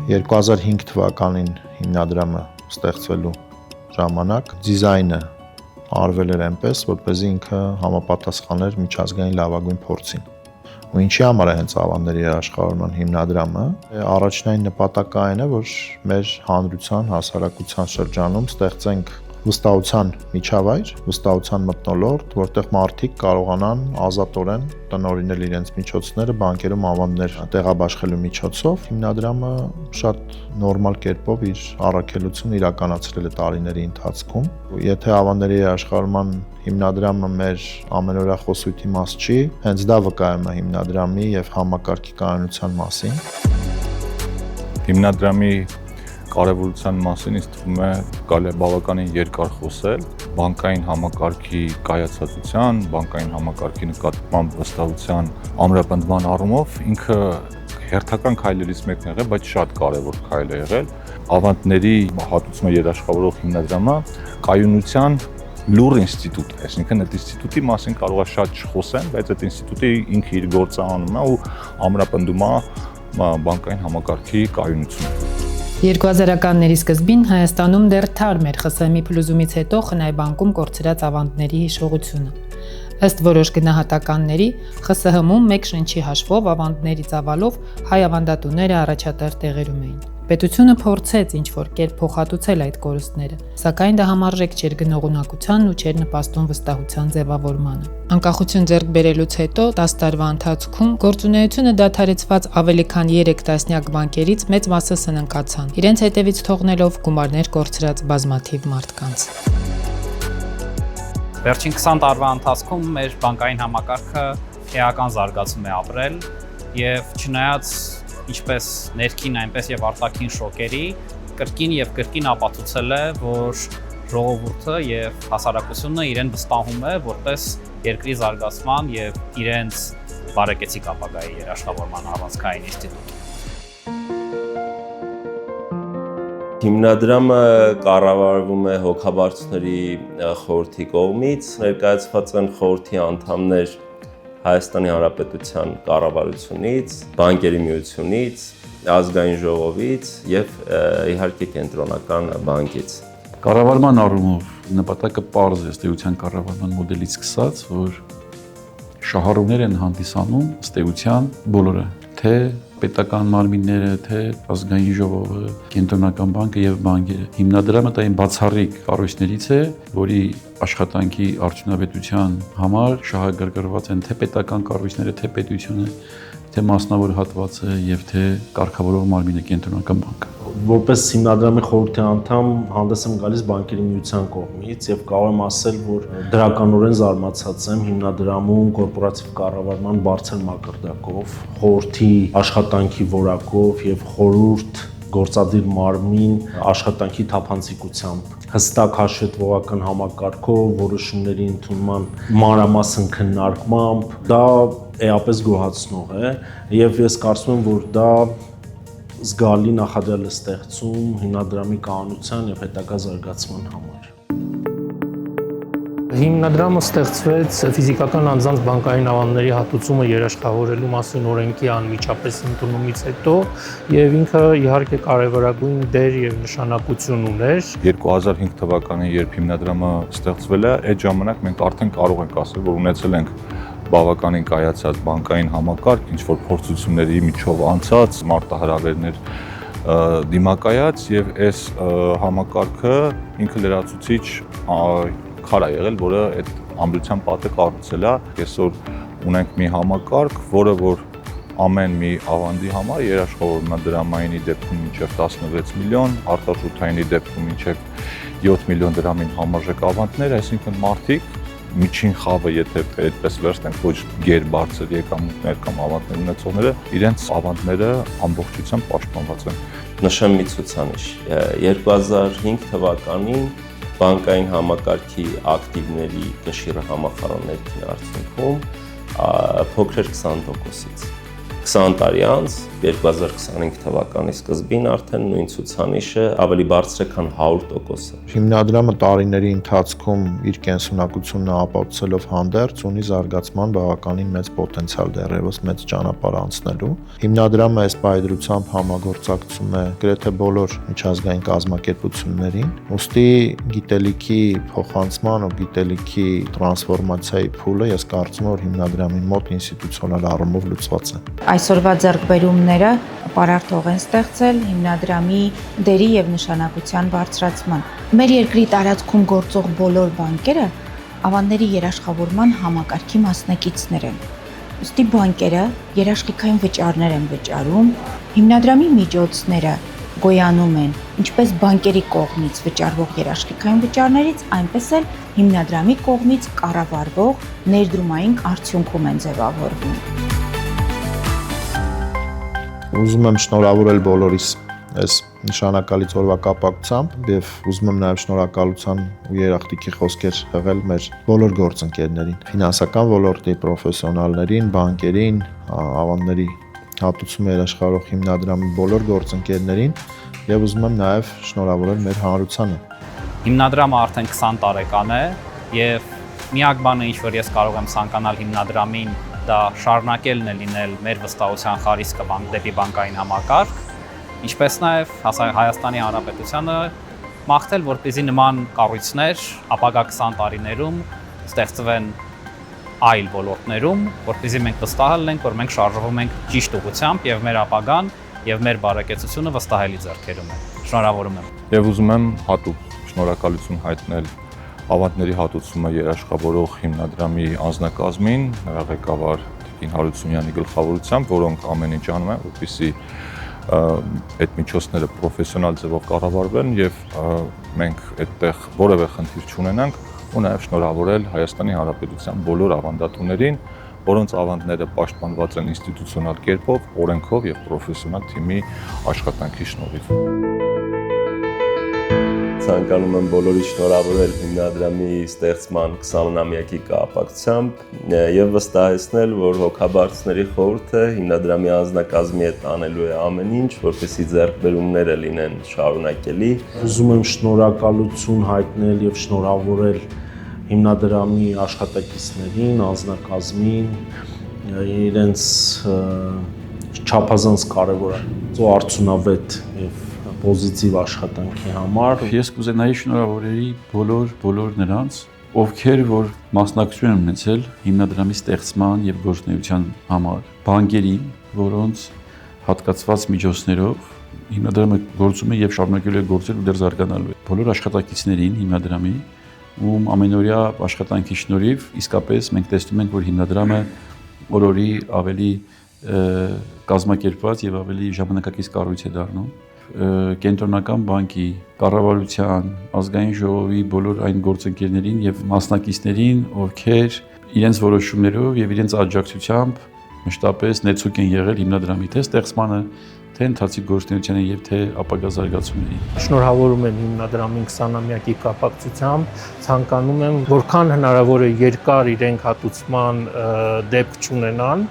2005 թվականին հիմնադրամը ստեղծվելու ժամանակ դիզայնը արվել էր այնպես, որպեսզի ինքը համապատասխաներ միջազգային լավագույն փորձին։ Ու ինչի համար է հենց ավանդների երաշխավորման հիմնադրամը, առաջնային նպատակը այն է, որ մեր հանրության, հասարակության շրջանում ստեղծենք վստահության միջավայր, վստահության մթնոլորտ, որտեղ մարդիկ կարողանան ազատորեն տնօրինել իրենց միջոցները բանկերում ավանդներ տեղաբաշխելու միջոցով։ Հիմնադրամը շատ նորմալ կերպով իր առաքելությունը իրականացրել է տարիների ընթացքում։ Եթե ավանդների երաշխավորման հիմնադրամը մեր ամենօրյա խոսույթի մաս չի, հենց դա վկայում է հիմնադրամի եւ համակարգի կայունության մասին։ Հիմնադրամի կարևորության մասին ինձ թվում է կարելի է բավականին երկար խոսել, բանկային համակարգի կայացածության, բանկային համակարգի նկատմամբ վստահության ամրապնդման առումով ինքը հերթական քայլերից մեկն է եղել, բայց շատ կարևոր քայլ է եղել։ Ավանդների հատուցումը երաշխավորող հիմնադրամը կայունության լուր ինստիտուտ է, այսինքն այդ ինստիտուտի մասին կարող է շատ չխոսեն, բայց այդ ինստիտուտի ինքը իր գործը անում է ու ամրապնդում է բանկային համակարգի կայունությունը։ 2000-ականների սկզբին Հայաստանում դեռ թարմ էր ԽՍՀՄ փլուզումից հետո ԽՆԱ բանկում կորցրած ավանդների հիշողությունը։ Ըստ որոշ գնահատականների, ԽՍՀՄ-ում մեկ շնչի հաշվով ավանդների ծավալով հայ ավանդատուները առաջատար տեղերում էին։ Պետությունը փորձեց ինչ-որ կերպ փոխհատուցել այդ կորուստները, սակայն դա համարժեք չէր գնողունակությանն ու չէր նպաստում վստահության ձևավորմանը։ Անկախություն ձեռք բերելուց հետո 10 տարվա ընթացքում գործունեությունը դադարեցված ավելի քան 3 տասնյակ բանկերից մեծ մասը սննկացան, իրենց հետևից թողնելով գումարներ կորցրած բազմաթիվ մարդկանց։ Վերջին 20 տարվա ընթացքում մեր բանկային համակարգը էական զարգացում է ապրել եւ չնայած ինչպես ներքին, այնպես եւ արտաքին շոկերի, կրկին ապացուցել է, որ ժողովուրդը եւ հասարակությունը իրեն վստահում է որպես երկրի զարգացման եւ իրենց բարեկեցիկ ապագայի երաշխավորման առանցքային ինստիտուտ։ Հիմնադրամը կառավարվում է հոգաբարձուների խորհրդի կողմից, ներկայացված են խորհրդի անդամներ Հայաստանի Հանրապետության կառավարությունից, բանկերի միությունից, ազգային ժողովից եւ իհարկե կենտրոնական բանկից։ Կառավարման առումով նպատակը պարզ է ըստ էության կառավարման մոդելից սկսած, որ շահառուներ են հանդիսանում ըստ էության բոլորը, թե պետական մարմինները, թե ազգային ժողովը, կենտրոնական բանկը եւ բանկերը։ Հիմնադրամը դա այն բացառիկ կառույցներից է, որի աշխատանքի արդյունավետության համար շահագրգռված են թե պետական կառույցները, թե պետությունը, թե մասնավոր հատվածը եւ թե կարգավորող մարմինը կենտրոնական բանկը։ Որպես հիմնադրամի խորհրդի անդամ հանդես եմ գալիս բանկերի միության կողմից եւ կարող եմ ասել, որ դրականորեն զարմացած եմ հիմնադրամում կորպորատիվ կառավարման բարձր մակարդակով, խորհրդի աշխատանքի որակով եւ խորհուրդ գործադիր մարմին աշխատանքի թափանցիկությամբ, հստակ հաշվետվողական համակարգով, որոշումների ընդունման մանրամասն քննարկմամբ, դա էապես գոհացնող է եւ ես կարծում եմ, որ դա զգալի նախադրյալ է ստեղծում հիմնադրամի կանոնության եւ հետագա զարգացման համար։ Հիմնադրամը ստեղծվեց ֆիզիկական անձանց բանկային ավանդների հատուցումը երաշխավորելու մասին օրենքի անմիջապես ընդունումից հետո եւ ինքը իհարկե կարևորագույն դեր եւ նշանակություն ուներ։ 2005 թվականին, երբ հիմնադրամը ստեղծվել է, այդ ժամանակ մենք արդեն կարող ենք ասել, որ ունեցել ենք բավականին կայացած բանկային համակարգ, ինչ որ փորձությունների միջով անցած, մարտահրավերներ դիմակայած եւ այս համակարգը ինքը լրացուցիչ քար է եղել, որը այդ ամրության պատը կառուցել է։ Այսօր ունենք մի համակարգ, որը որ ամեն մի ավանդի համար երաշխավորվում է դրամայինի դեպքում մինչև 16 միլիոն, արտաշուտայինի դեպքում մինչև 7 միլիոն դրամին համարժեք ավանդներ, այսինքն մարդիկ միջին խավը, եթե այդպես վերցնենք, ոչ գերբարձր եկամուտներ կամ ավանդներ ունեցողները, իրենց ավանդները ամբողջությամբ պաշտպանված են։ Նշեմ մի ցուցանիշ։ 2005 թվականին բանկային համակարգի ակտիվների կշիռը համախառն ներքին արդյունքում փոքր էր 20%-ից։ 20 տարի անց 2025 թվականի սկզբին արդեն նույն ցուցանիշը ավելի բարձր է, քան 100%-ը։ Հիմնադրամը տարիների ընթացքում իր կենսունակությունը ապացուցելով հանդերձ ունի զարգացման բավականին մեծ պոտենցիալ դեռևս մեծ ճանապարհ անցնելու։ Հիմնադրամը այս պայծրությամբ համագործակցում է գրեթե բոլոր միջազգային կազմակերպություններին, ուստի գիտելիքի փոխանցման ու գիտելիքի տրանսֆորմացիայի փուլը ես կարծում եմ, որ հիմնադրամի մոտ ինստիտուցիոնալ առումով լուծված է։ Այսօրվա ձեռքբերումները պարարտող են ստեղծել հիմնադրամի դերի եւ նշանակության բարձրացման։ Մեր երկրի տարածքում գործող բոլոր բանկերը ավանդների երաշխավորման համակարգի մասնակիցներ են։ Ուստի բանկերը երաշխիքային վճարներ են վճարում, հիմնադրամի միջոցները գոյանում են ինչպես բանկերի կողմից վճարվող երաշխիքային վճարներից, այնպես էլ հիմնադրամի կողմից կառավարվող ներդրումային արդյունքում են ձևավորվում։ Ուզում եմ շնորհավորել բոլորիս այս նշանակալից օրվա կապակցությամբ եւ ուզում եմ նաեւ շնորհակալության ու երախտիկի խոսքեր հղել մեր բոլոր գործընկերներին, ֆինանսական ոլորտի պրոֆեսիոնալներին, բանկերին, ավանդների հատուցում երաշխավորող հիմնադրամի բոլոր գործընկերներին եւ ուզում եմ նաեւ շնորհավորել մեր հանրությանը։ Հիմնադրամը արդեն 20 տարեկան է եւ միակ բանը, ինչ որ ես կարող եմ ցանկանալ հիմնադրամին, դա շարունակելն է լինել մեր վստահության խարիսկը դեպի բանկային համակարգ, ինչպես նաև Հայաստանի Հանրապետությանը մաղթել, որպեսզի նման կառույցներ ապագա 20 տարիներում ստեղծվեն այլ ոլորտներում, որպեսզի մենք վստահ լինենք, որ մենք շարժվում ենք ճիշտ ուղղությամբ եւ մեր ապագան եւ մեր բարեկեցությունը վստահելի ձեռքերում է։ Շնորհավորում եմ։ Եվ ուզում եմ հատուկ շնորհակալություն հայտնել ավանդների հատուցումը երաշխավորող հիմնադրամի անձնակազմին, նրա ղեկավար Տիկին Հարությունյանի գլխավորությամբ, որոնք ամեն ինչ անում են, որպեսզի այդ միջոցները պրոֆեսիոնալ ձևով կառավարվեն եւ մենք այդտեղ որևէ խնդիր չունենանք, ու նաեւ շնորհավորել Հայաստանի Հանրապետության բոլոր ավանդատուներին, որոնց ավանդները պաշտպանված են ինստիտուցիոնալ կերպով, օրենքով եւ պրոֆեսիոնալ թիմի աշխատանքի շնորհիվ։ Ցանկանում եմ բոլորի շնորհավորել հիմնադրամի ստեղծման 20-ամյակի կապակցությամբ եւ վստահեցնել, որ հոգաբարձների խորհուրդը հիմնադրամի անձնակազմի հետ անելու է ամեն ինչ, որպեսզի ձեռքբերումները լինեն շարունակելի։ Ուզում եմ շնորհակալություն հայտնել եւ շնորհավորել հիմնադրամի աշխատակիցներին, անձնակազմին, իրենց չափազանց կարևոր ու արդյունավետ եւ պոզիտիվ աշխատանքի համար։ Ես կուզենայի շնորհավորեի բոլոր նրանց, ովքեր որ մասնակցություն են ունեցել հիմնադրամի ստեղծման եւ գործունեության համար, բանկերին, որոնց հատկացված միջոցներով հիմնադրամը գործում է եւ շարունակելու է գործել ու դեռ զարգանալու է։ Բոլոր աշխատակիցներին հիմնադրամի, ում ամենօրյա աշխատանքի շնորհիվ իսկապես մենք տեսնում ենք, որ հիմնադրամը օրորի ավելի կազմակերպված եւ ավելի ժամանակակից կառույց է դառնում։ Կենտրոնական բանկի կառավարության, ազգային ժողովի բոլոր այն գործընկերներին եւ մասնակիցներին, ովքեր իրենց որոշումներով եւ իրենց աջակցությամբ մշտապես ներծուկ են եղել հիմնադրամի թե ստեղծմանը, թե ընթացիկ գործունեությանը եւ թե ապագա զարգացումներին։ Շնորհավորում եմ հիմնադրամին 20-ամյակի կապակցությամբ, ցանկանում եմ որքան հնարավոր է երկար իրենք հատուցման դեպք չունենան։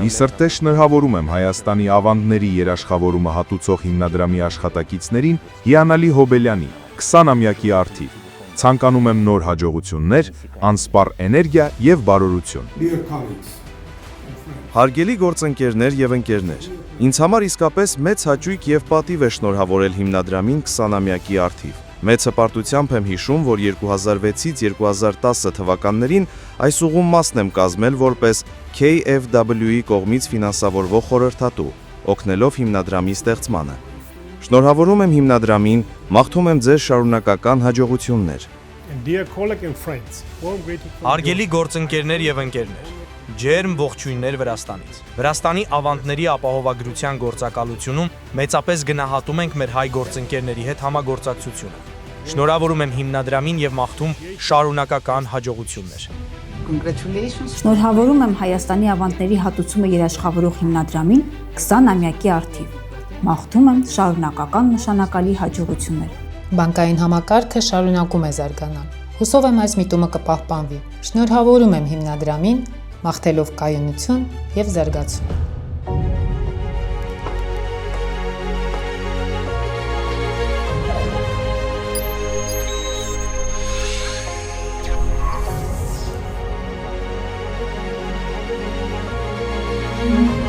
Ի սրտե շնորհավորում եմ Հայաստանի ավանդների երաշխավորումը հատուցող հիմնադրամի աշխատակիցներին Հիանալի Հոբելյանի 20-ամյակի արդիվ։ Ցանկանում եմ նոր հաջողություններ, անսպառ էներգիա եւ բարօրություն։ Հարգելի գործընկերներ եւ ընկերներ, ինձ համար իսկապես մեծ հաճույք եւ պատիվ է շնորհավորել հիմնադրամին 20-ամյակի արդիվ։ Մեծ հպարտությամբ եմ հիշում, որ 2006-ից 2010 թվականներին այս ուղղումն եմ կազմել որպես KFW-ի կողմից ֆինանսավորվող խորհրդատու, օգնելով հիմնադրամի ստեղծմանը։ Շնորհավորում եմ հիմնադրամին, մաղթում եմ ձեր շարունակական հաջողություններ։ Հարգելի գործընկերներ եւ ընկերներ, ջերմ ողջույններ Վրաստանից։ Վրաստանի ավանդների ապահովագրության գործակալությունում մեծապես գնահատում ենք մեր հայ գործընկերների հետ համագործակցությունը։ Շնորհավորում եմ հիմնադրամին եւ մաղթում շարունակական հաջողություններ։ Շնորհավորում եմ Հայաստանի ավանդների հատուցումը երաշխավորող հիմնադրամին 20-ամյակի արդիվ։ Մաղթում եմ շարունակական նշանակալի հաջողություններ։ Բանկային համակարգը շարունակում է զարգանալ։ Հուսով եմ այս միտումը կպահպանվի։ Շնորհավորում եմ հիմնադրամին, մաղթելով կայունություն եւ զարգացում։ Thank you.